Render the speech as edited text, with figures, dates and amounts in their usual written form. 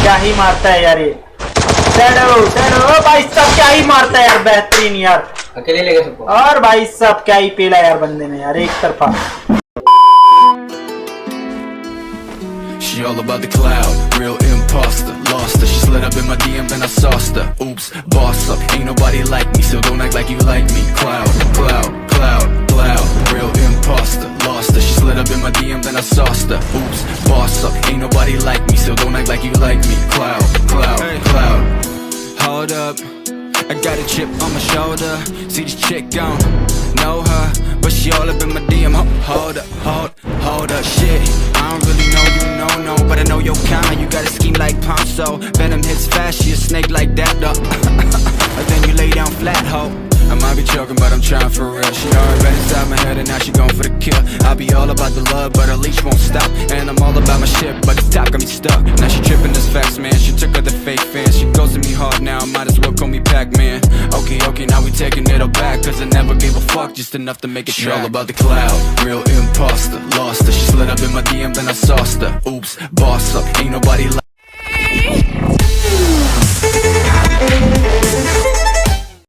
क्या ही मारता है यार ये शैडो भाई साहब, क्या ही मारता है यार, बेहतरीन यार, अकेले ले गए सबको। और भाई साहब क्या ही पेला यार बंदे ने यार, एक तरफा। She all about the cloud, real imposter. Lost her, she slid up in my DM, then I sauced her. Oops, boss up, ain't nobody like me, so don't act like you like me. Cloud, real imposter. Lost her, she slid up in my DM, then I sauced her. Oops, boss up, ain't nobody like me, so don't act like you like me. Cloud. Hold up, I got a chip on my shoulder. See this chick gone, know her, but she all up in my DM. Hold up, shit. I don't really know you, no, but I know your kind. You got a scheme like Ponzo. Venom hits fast, she a snake like that, though. But then you lay down flat, ho. I might be joking, but I'm trying for real. She already inside my head and now she going for the kill. I'll be all about the love, but her leash won't stop. And I'm all about my shit, but the top got me stuck. Now she tripping this facts, man. She took her the fake fans. She goes to me hard now, might as well call me Pac-Man. Okay, now we taking it all back, cause I never gave a fuck, just enough to make it track. She all about the cloud, real imposter. Lost her, she slid up in my DM, then I sauced her. Oops, boss up, ain't nobody like